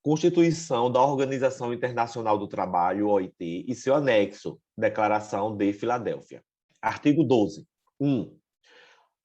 Constituição da Organização Internacional do Trabalho, OIT, e seu anexo, Declaração de Filadélfia. Artigo 12. 1.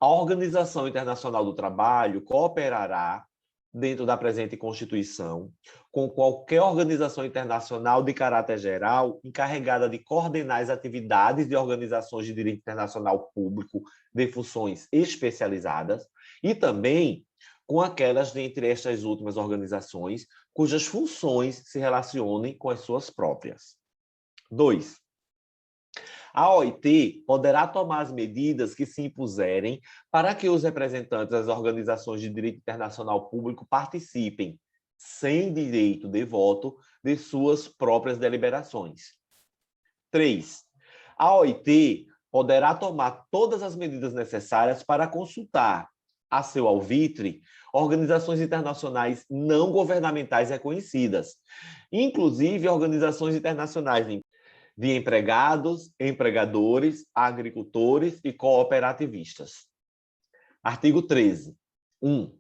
A Organização Internacional do Trabalho cooperará, dentro da presente Constituição, com qualquer organização internacional de caráter geral encarregada de coordenar as atividades de organizações de direito internacional público de funções especializadas e também com aquelas dentre estas últimas organizações cujas funções se relacionem com as suas próprias. 2. A OIT poderá tomar as medidas que se impuserem para que os representantes das organizações de direito internacional público participem, sem direito de voto, de suas próprias deliberações. 3. A OIT poderá tomar todas as medidas necessárias para consultar, a seu alvitre, organizações internacionais não governamentais reconhecidas, inclusive organizações internacionais de empregados, empregadores, agricultores e cooperativistas. Artigo 13. 1.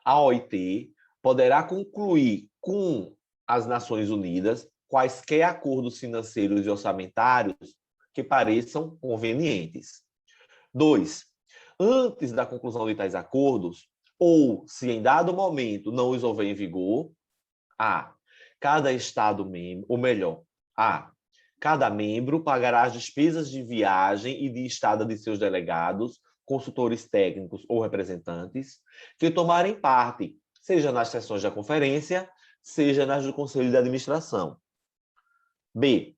A OIT poderá concluir com as Nações Unidas quaisquer acordos financeiros e orçamentários que pareçam convenientes. 2. Antes da conclusão de tais acordos, ou se em dado momento não os houver em vigor, cada Estado membro, ou melhor, cada membro pagará as despesas de viagem e de estada de seus delegados, consultores técnicos ou representantes, que tomarem parte, seja nas sessões da conferência, seja nas do Conselho de Administração. B.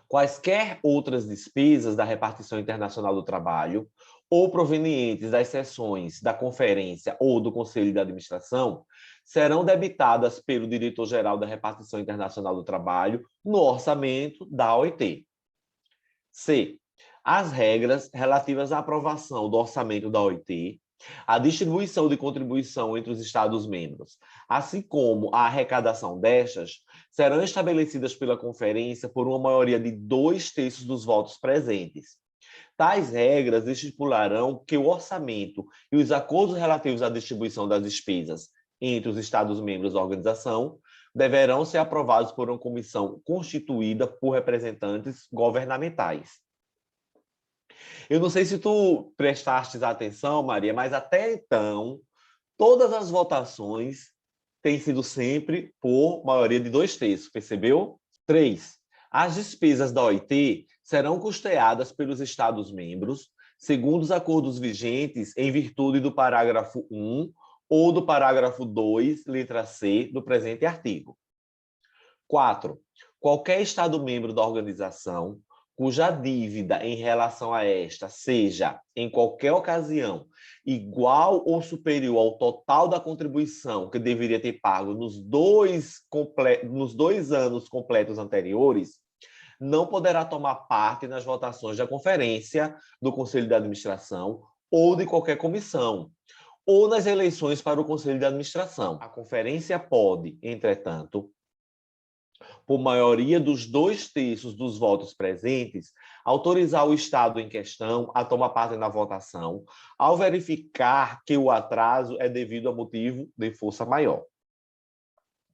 Quaisquer outras despesas da repartição internacional do trabalho ou provenientes das sessões da conferência ou do Conselho de Administração serão debitadas pelo diretor-geral da repartição internacional do trabalho no orçamento da OIT. C. As regras relativas à aprovação do orçamento da OIT, a distribuição de contribuição entre os Estados-membros, assim como a arrecadação destas, serão estabelecidas pela conferência por uma maioria de 2/3 dos votos presentes. Tais regras estipularão que o orçamento e os acordos relativos à distribuição das despesas entre os Estados-membros da organização deverão ser aprovados por uma comissão constituída por representantes governamentais. Eu não sei se tu prestaste atenção, Maria, mas até então, todas as votações têm sido sempre por maioria de 2/3, percebeu? 3. As despesas da OIT serão custeadas pelos Estados-membros, segundo os acordos vigentes em virtude do parágrafo 1 ou do parágrafo 2, letra C, do presente artigo. 4. Qualquer Estado-membro da organização cuja dívida em relação a esta seja, em qualquer ocasião, igual ou superior ao total da contribuição que deveria ter pago nos dois anos completos anteriores, não poderá tomar parte nas votações da conferência, do Conselho de Administração ou de qualquer comissão, ou nas eleições para o Conselho de Administração. A conferência pode, entretanto, por maioria dos 2/3 dos votos presentes, autorizar o Estado em questão a tomar parte na votação, ao verificar que o atraso é devido a motivo de força maior.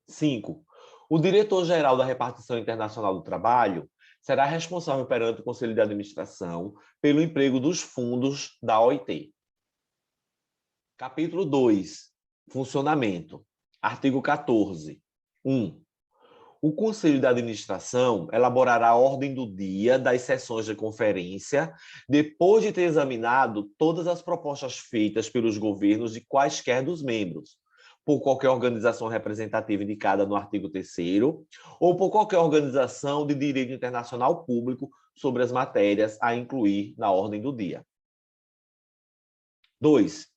5. O diretor-geral da Repartição Internacional do Trabalho será responsável perante o Conselho de Administração pelo emprego dos fundos da OIT. Capítulo 2. Funcionamento. Artigo 14. 1. O Conselho de Administração elaborará a ordem do dia das sessões de conferência, depois de ter examinado todas as propostas feitas pelos governos de quaisquer dos membros, por qualquer organização representativa indicada no artigo 3º, ou por qualquer organização de direito internacional público sobre as matérias a incluir na ordem do dia. 2.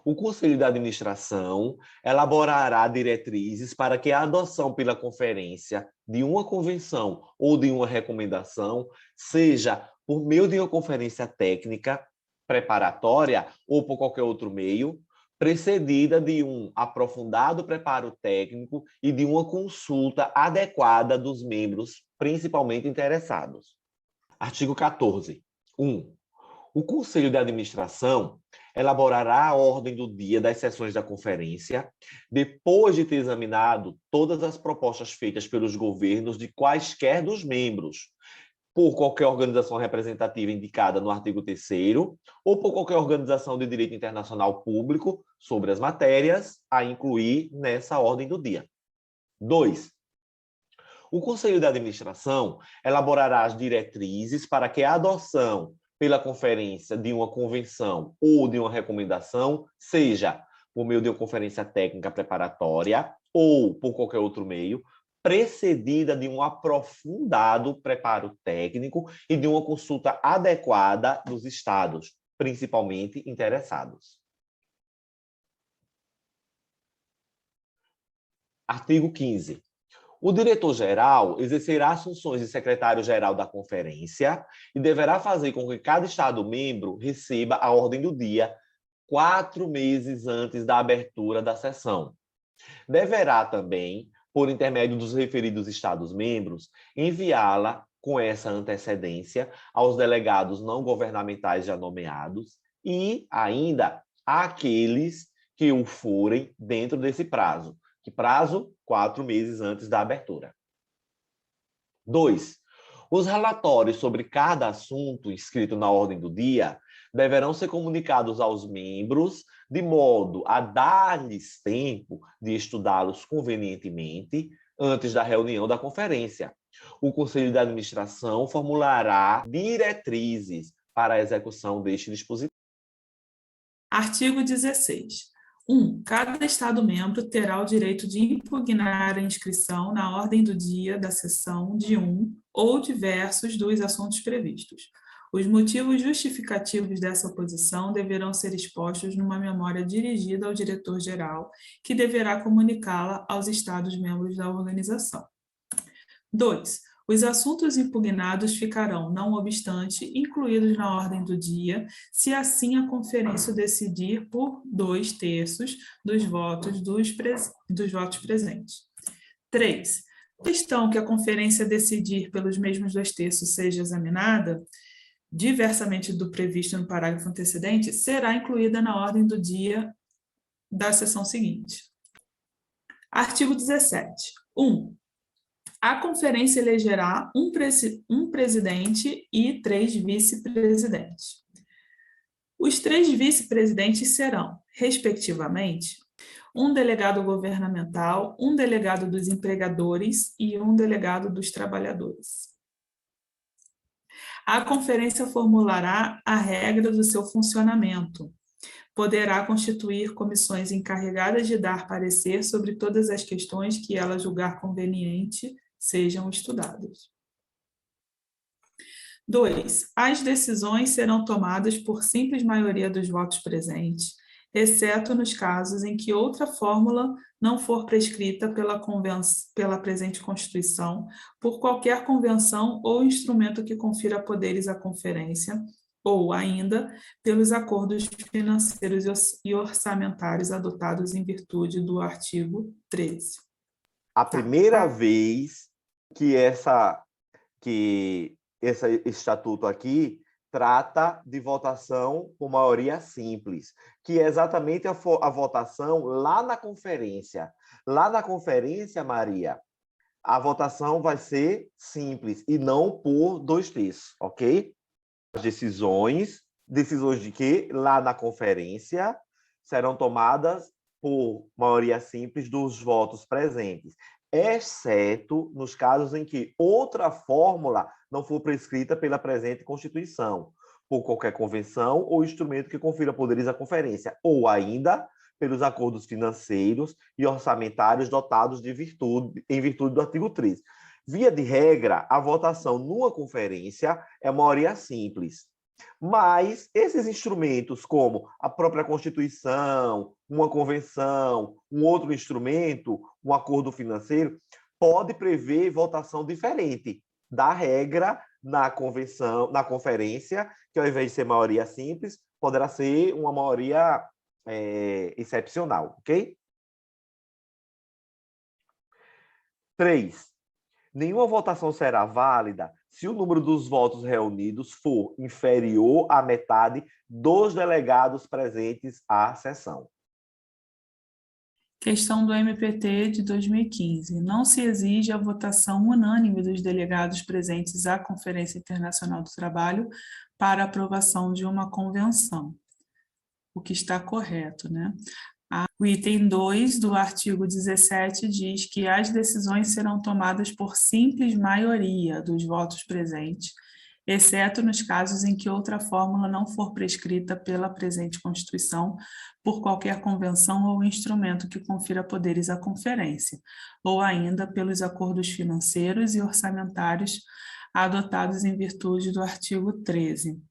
O Conselho de Administração elaborará diretrizes para que a adoção pela conferência de uma convenção ou de uma recomendação seja por meio de uma conferência técnica preparatória ou por qualquer outro meio, precedida de um aprofundado preparo técnico e de uma consulta adequada dos membros principalmente interessados. Artigo 14. 1. O Conselho de Administração elaborará a ordem do dia das sessões da conferência, depois de ter examinado todas as propostas feitas pelos governos de quaisquer dos membros, por qualquer organização representativa indicada no artigo 3º, ou por qualquer organização de direito internacional público sobre as matérias a incluir nessa ordem do dia. 2. O Conselho de Administração elaborará as diretrizes para que a adoção pela conferência de uma convenção ou de uma recomendação, seja por meio de uma conferência técnica preparatória ou por qualquer outro meio, precedida de um aprofundado preparo técnico e de uma consulta adequada dos Estados, principalmente interessados. Artigo 15. O diretor-geral exercerá as funções de secretário-geral da conferência e deverá fazer com que cada Estado-membro receba a ordem do dia 4 meses antes da abertura da sessão. Deverá também, por intermédio dos referidos Estados-membros, enviá-la com essa antecedência aos delegados não governamentais já nomeados e ainda àqueles que o forem dentro desse prazo. Que prazo? 4 meses antes da abertura. 2. Os relatórios sobre cada assunto inscrito na ordem do dia deverão ser comunicados aos membros de modo a dar-lhes tempo de estudá-los convenientemente antes da reunião da conferência. O Conselho de Administração formulará diretrizes para a execução deste dispositivo. Artigo 16. 1. Cada Estado-membro terá o direito de impugnar a inscrição na ordem do dia da sessão de um ou diversos dos assuntos previstos. Os motivos justificativos dessa oposição deverão ser expostos numa memória dirigida ao diretor-geral, que deverá comunicá-la aos Estados-membros da organização. 2. Os assuntos impugnados ficarão, não obstante, incluídos na ordem do dia, se assim a conferência decidir por 2/3 dos votos presentes. 3. A questão que a conferência decidir pelos mesmos 2/3 seja examinada, diversamente do previsto no parágrafo antecedente, será incluída na ordem do dia da sessão seguinte. Artigo 17. 1. A conferência elegerá um presidente e 3 vice-presidentes. Os 3 vice-presidentes serão, respectivamente, um delegado governamental, um delegado dos empregadores e um delegado dos trabalhadores. A conferência formulará a regra do seu funcionamento. Poderá constituir comissões encarregadas de dar parecer sobre todas as questões que ela julgar conveniente sejam estudadas. 2. As decisões serão tomadas por simples maioria dos votos presentes, exceto nos casos em que outra fórmula não for prescrita pela presente Constituição, por qualquer convenção ou instrumento que confira poderes à conferência, ou ainda pelos acordos financeiros e orçamentários adotados em virtude do artigo 13. A primeira vez que esse estatuto aqui trata de votação por maioria simples, que é exatamente a votação lá na conferência. Lá na conferência, Maria, a votação vai ser simples e não por 2/3, ok? As decisões de que lá na conferência serão tomadas por maioria simples dos votos presentes, exceto nos casos em que outra fórmula não for prescrita pela presente Constituição, por qualquer convenção ou instrumento que confira poderes à conferência, ou ainda pelos acordos financeiros e orçamentários dotados em virtude do artigo 13. Via de regra, a votação numa conferência é maioria simples. Mas esses instrumentos, como a própria Constituição, uma convenção, um outro instrumento, um acordo financeiro, pode prever votação diferente da regra na conferência, que ao invés de ser maioria simples, poderá ser uma maioria excepcional, ok? 3. Nenhuma votação será válida se o número dos votos reunidos for inferior à metade dos delegados presentes à sessão. Questão do MPT de 2015. Não se exige a votação unânime dos delegados presentes à Conferência Internacional do Trabalho para aprovação de uma convenção, o que está correto, né? O item 2 do artigo 17 diz que as decisões serão tomadas por simples maioria dos votos presentes, exceto nos casos em que outra fórmula não for prescrita pela presente Constituição por qualquer convenção ou instrumento que confira poderes à conferência, ou ainda pelos acordos financeiros e orçamentários adotados em virtude do artigo 13.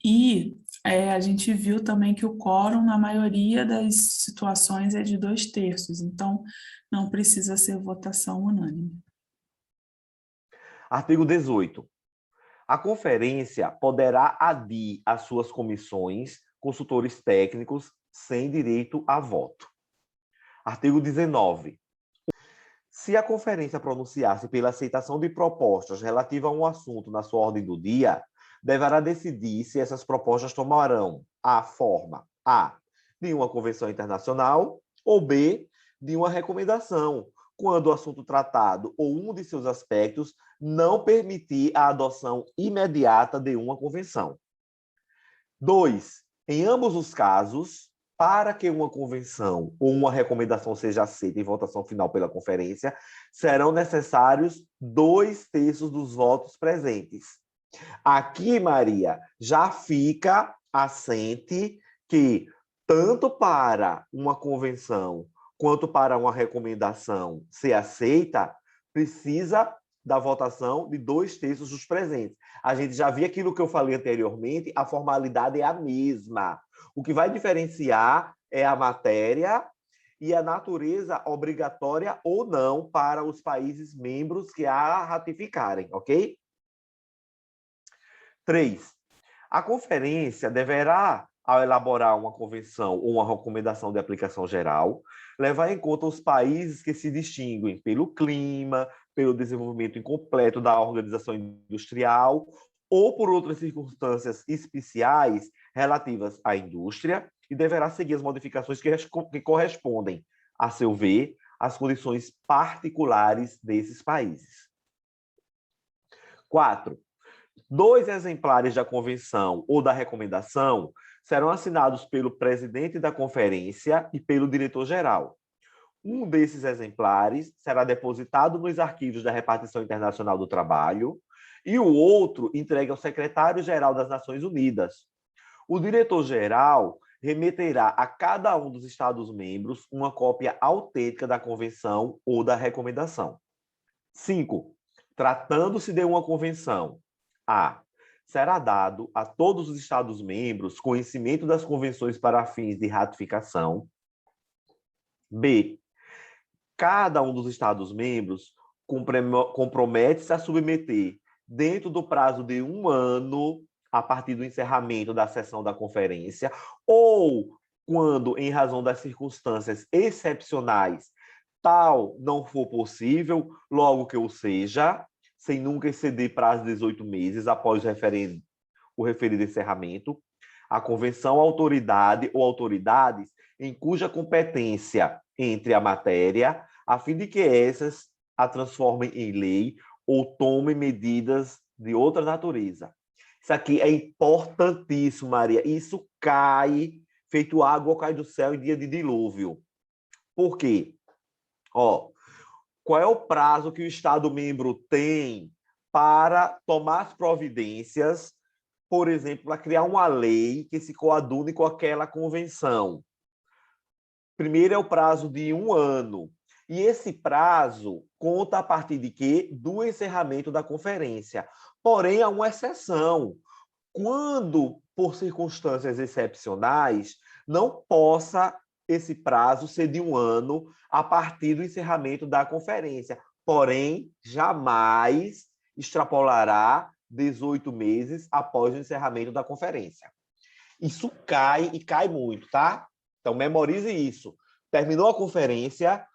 E a gente viu também que o quórum, na maioria das situações, é de 2/3, então não precisa ser votação unânime. Artigo 18. A conferência poderá adir às suas comissões consultores técnicos sem direito a voto. Artigo 19. Se a conferência pronunciar-se pela aceitação de propostas relativas a um assunto na sua ordem do dia, deverá decidir se essas propostas tomarão a forma A, de uma convenção internacional, ou B, de uma recomendação, quando o assunto tratado ou um de seus aspectos não permitir a adoção imediata de uma convenção. 2. Em ambos os casos, para que uma convenção ou uma recomendação seja aceita em votação final pela conferência, serão necessários 2/3 dos votos presentes. Aqui, Maria, já fica assente que tanto para uma convenção quanto para uma recomendação ser aceita, precisa da votação de 2/3 dos presentes. A gente já viu aquilo que eu falei anteriormente, a formalidade é a mesma. O que vai diferenciar é a matéria e a natureza obrigatória ou não para os países membros que a ratificarem, ok? 3. A conferência deverá, ao elaborar uma convenção ou uma recomendação de aplicação geral, levar em conta os países que se distinguem pelo clima, pelo desenvolvimento incompleto da organização industrial ou por outras circunstâncias especiais relativas à indústria e deverá seguir as modificações que correspondem, a seu ver, às condições particulares desses países. 4. 2 exemplares da convenção ou da recomendação serão assinados pelo presidente da conferência e pelo diretor-geral. Um desses exemplares será depositado nos arquivos da Repartição Internacional do Trabalho e o outro entregue ao secretário-geral das Nações Unidas. O diretor-geral remeterá a cada um dos Estados-membros uma cópia autêntica da convenção ou da recomendação. 5. Tratando-se de uma convenção, A. Será dado a todos os Estados-membros conhecimento das convenções para fins de ratificação. B. Cada um dos Estados-membros compromete-se a submeter, dentro do prazo de 1 ano, a partir do encerramento da sessão da conferência, ou quando, em razão das circunstâncias excepcionais, tal não for possível, logo que o seja, sem nunca exceder prazo de 18 meses após o referido encerramento, a convenção, autoridade ou autoridades em cuja competência entre a matéria, a fim de que essas a transformem em lei ou tomem medidas de outra natureza. Isso aqui é importantíssimo, Maria. Isso cai, feito água cai do céu em dia de dilúvio. Por quê? Qual é o prazo que o Estado-membro tem para tomar as providências, por exemplo, para criar uma lei que se coadune com aquela convenção? Primeiro é o prazo de 1 ano. E esse prazo conta a partir de quê? Do encerramento da conferência. Porém, há uma exceção. Quando, por circunstâncias excepcionais, não possa esse prazo ser de 1 ano a partir do encerramento da conferência. Porém, jamais extrapolará 18 meses após o encerramento da conferência. Isso cai e cai muito, tá? Então, memorize isso. Terminou a conferência,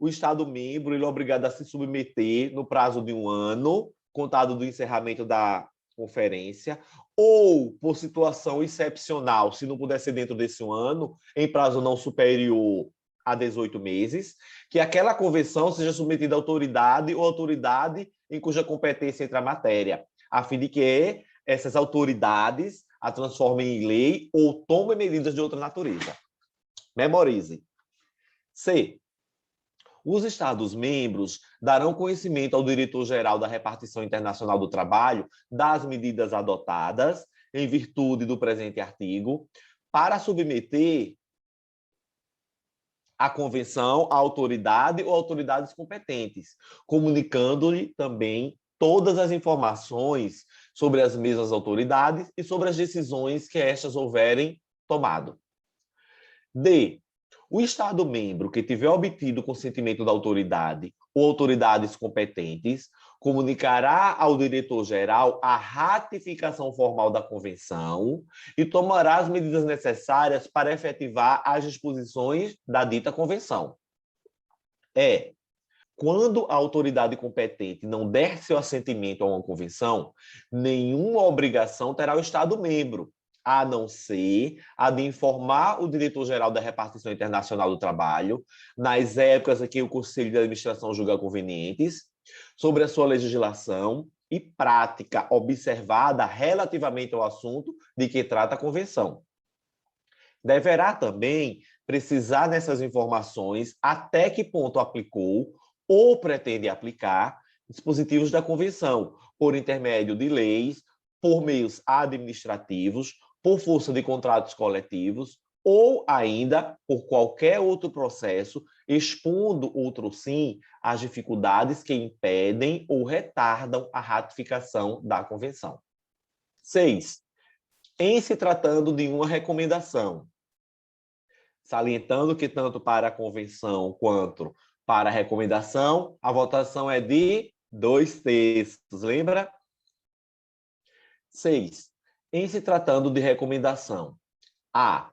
o Estado-membro ele é obrigado a se submeter no prazo de 1 ano, contado do encerramento da conferência, ou, por situação excepcional, se não puder ser dentro desse 1 ano, em prazo não superior a 18 meses, que aquela convenção seja submetida à autoridade ou autoridade em cuja competência entra a matéria, a fim de que essas autoridades a transformem em lei ou tomem medidas de outra natureza. Memorize. C. Os Estados-membros darão conhecimento ao diretor-geral da Repartição Internacional do Trabalho das medidas adotadas em virtude do presente artigo para submeter a convenção à autoridade ou autoridades competentes, comunicando-lhe também todas as informações sobre as mesmas autoridades e sobre as decisões que estas houverem tomado. D. O Estado-membro que tiver obtido o consentimento da autoridade ou autoridades competentes comunicará ao diretor-geral a ratificação formal da convenção e tomará as medidas necessárias para efetivar as disposições da dita convenção. Quando a autoridade competente não der seu assentimento a uma convenção, nenhuma obrigação terá o Estado-membro, a não ser a de informar o diretor-geral da Repartição Internacional do Trabalho, nas épocas em que o Conselho de Administração julga convenientes, sobre a sua legislação e prática observada relativamente ao assunto de que trata a convenção. Deverá também precisar dessas informações até que ponto aplicou ou pretende aplicar dispositivos da convenção, por intermédio de leis, por meios administrativos, por força de contratos coletivos ou ainda por qualquer outro processo, expondo outro sim as dificuldades que impedem ou retardam a ratificação da convenção. 6. Em se tratando de uma recomendação, salientando que tanto para a convenção quanto para a recomendação, a votação é de 2/3, lembra? 6. Em se tratando de recomendação, A.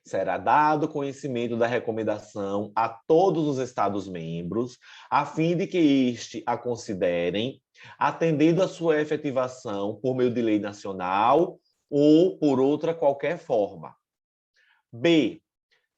Será dado conhecimento da recomendação a todos os Estados-membros, a fim de que este a considerem, atendendo a sua efetivação por meio de lei nacional ou por outra qualquer forma. B.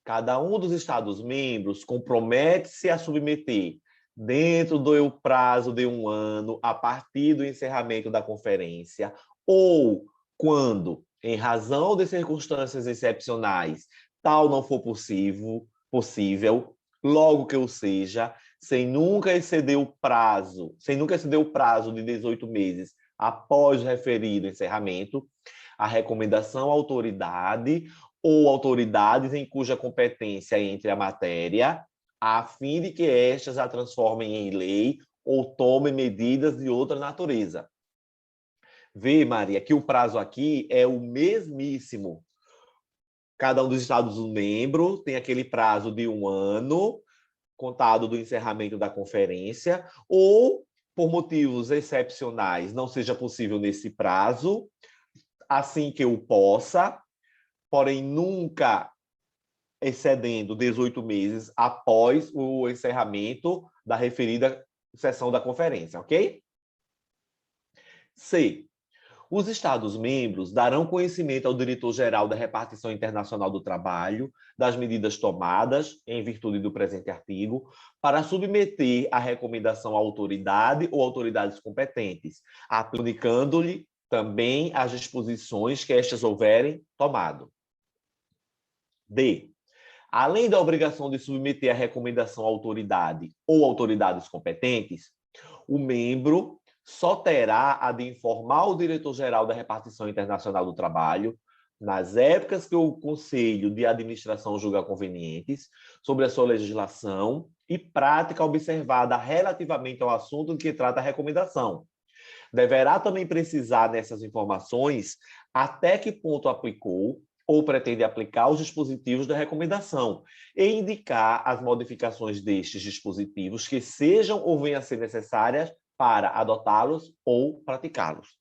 Cada um dos Estados-membros compromete-se a submeter, dentro do prazo de 1 ano, a partir do encerramento da conferência, ou quando, em razão de circunstâncias excepcionais, tal não for possível, logo que o seja, sem nunca exceder o prazo de 18 meses após o referido encerramento, a recomendação à autoridade ou autoridades em cuja competência entre a matéria, a fim de que estas a transformem em lei ou tomem medidas de outra natureza. Vê, Maria, que o prazo aqui é o mesmíssimo. Cada um dos Estados-membros tem aquele prazo de 1 ano, contado do encerramento da conferência, ou, por motivos excepcionais, não seja possível nesse prazo, assim que eu possa, porém nunca excedendo 18 meses após o encerramento da referida sessão da conferência, ok? C. Os Estados-membros darão conhecimento ao diretor-geral da Repartição Internacional do Trabalho das medidas tomadas, em virtude do presente artigo, para submeter a recomendação à autoridade ou autoridades competentes, aplicando-lhe também as disposições que estas houverem tomado. D. Além da obrigação de submeter a recomendação à autoridade ou autoridades competentes, o membro só terá a de informar o diretor-geral da Repartição Internacional do Trabalho, nas épocas que o Conselho de Administração julga convenientes, sobre a sua legislação e prática observada relativamente ao assunto de que trata a recomendação. Deverá também precisar nessas informações até que ponto aplicou ou pretende aplicar os dispositivos da recomendação e indicar as modificações destes dispositivos que sejam ou venham a ser necessárias para adotá-los ou praticá-los.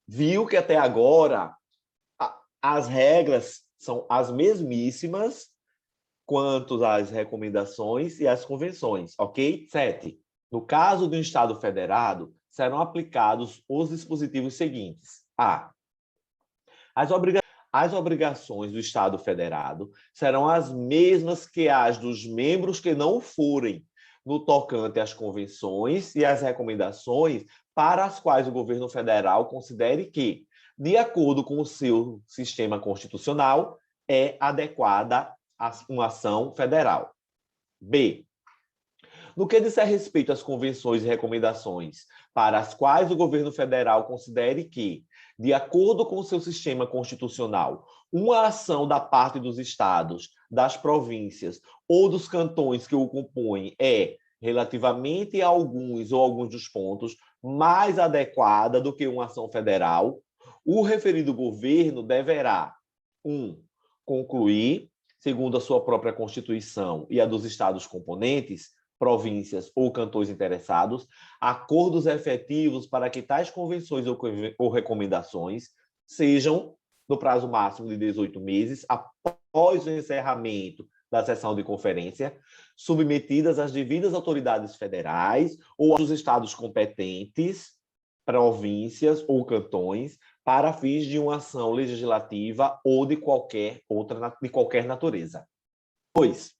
Viu que até agora as regras são as mesmíssimas quanto às recomendações e às convenções, ok? 7. No caso do Estado federado, serão aplicados os dispositivos seguintes. A. As obrigações do Estado federado serão as mesmas que as dos membros que não forem, no tocante às convenções e às recomendações para as quais o governo federal considere que, de acordo com o seu sistema constitucional, é adequada uma ação federal. B. No que diz respeito às convenções e recomendações para as quais o governo federal considere que, de acordo com o seu sistema constitucional, uma ação da parte dos estados, das províncias ou dos cantões que o compõem é, relativamente a alguns ou alguns dos pontos, mais adequada do que uma ação federal, o referido governo deverá 1. Concluir, segundo a sua própria Constituição e a dos estados componentes, províncias ou cantões interessados, acordos efetivos para que tais convenções ou recomendações sejam, no prazo máximo de 18 meses, após o encerramento da sessão de conferência, submetidas às devidas autoridades federais ou aos estados competentes, províncias ou cantões, para fins de uma ação legislativa ou de qualquer natureza. 2.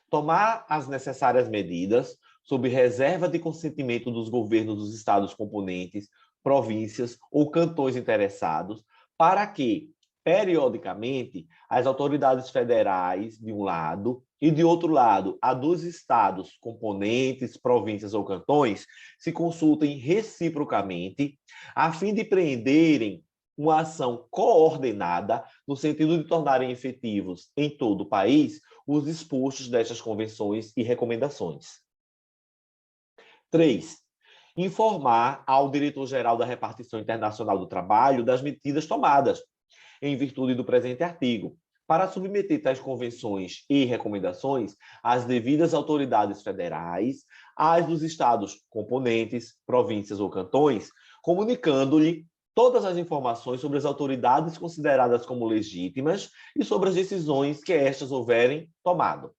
Tomar as necessárias medidas, sob reserva de consentimento dos governos dos estados componentes, províncias ou cantões interessados, para que, periodicamente, as autoridades federais, de um lado, e, de outro lado, a dos estados componentes, províncias ou cantões, se consultem reciprocamente, a fim de preenderem uma ação coordenada, no sentido de tornarem efetivos em todo o país os dispostos destas convenções e recomendações. 3. Informar ao diretor-geral da Repartição Internacional do Trabalho das medidas tomadas, em virtude do presente artigo, para submeter tais convenções e recomendações às devidas autoridades federais, às dos estados componentes, províncias ou cantões, comunicando-lhe todas as informações sobre as autoridades consideradas como legítimas e sobre as decisões que estas houverem tomado.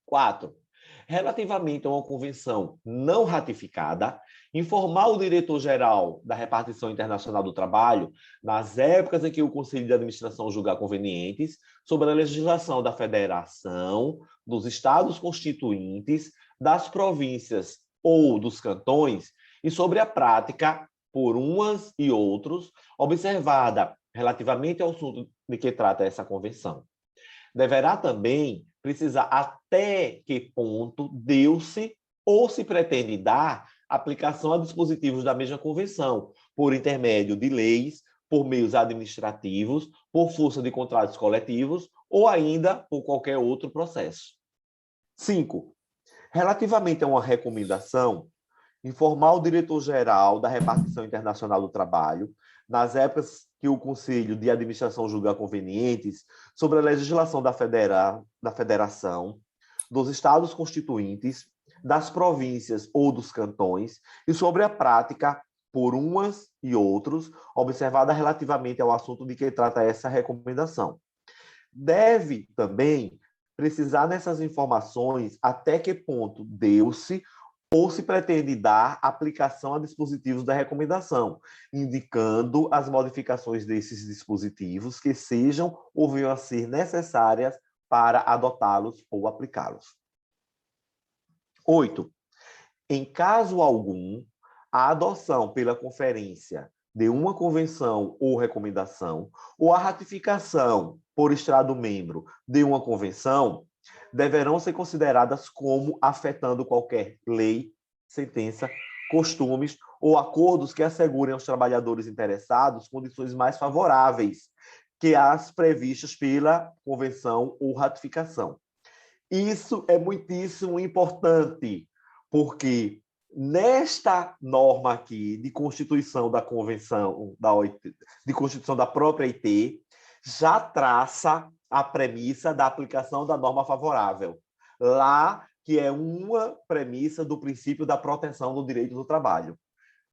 4. Relativamente a uma convenção não ratificada, informar o diretor-geral da Repartição Internacional do Trabalho, nas épocas em que o Conselho de Administração julgar convenientes, sobre a legislação da Federação, dos Estados Constituintes, das províncias ou dos cantões e sobre a prática por umas e outros, observada relativamente ao assunto de que trata essa convenção. Deverá também precisar até que ponto deu-se ou se pretende dar aplicação a dispositivos da mesma convenção, por intermédio de leis, por meios administrativos, por força de contratos coletivos ou ainda por qualquer outro processo. 5. Relativamente a uma recomendação, informar o diretor-geral da Repartição Internacional do Trabalho, nas épocas que o Conselho de Administração julgar convenientes, sobre a legislação da Federação, dos Estados Constituintes, das províncias ou dos cantões, e sobre a prática por umas e outros, observada relativamente ao assunto de que trata essa recomendação. Deve também precisar nessas informações até que ponto deu-se ou se pretende dar aplicação a dispositivos da recomendação, indicando as modificações desses dispositivos que sejam ou venham a ser necessárias para adotá-los ou aplicá-los. 8. Em caso algum, a adoção pela conferência de uma convenção ou recomendação, ou a ratificação por Estado-membro de uma convenção, deverão ser consideradas como afetando qualquer lei, sentença, costumes ou acordos que assegurem aos trabalhadores interessados condições mais favoráveis que as previstas pela convenção ou ratificação. Isso é muitíssimo importante, porque nesta norma aqui de constituição da convenção da OIT, de constituição da própria OIT, já traça a premissa da aplicação da norma favorável, lá que é uma premissa do princípio da proteção do direito do trabalho.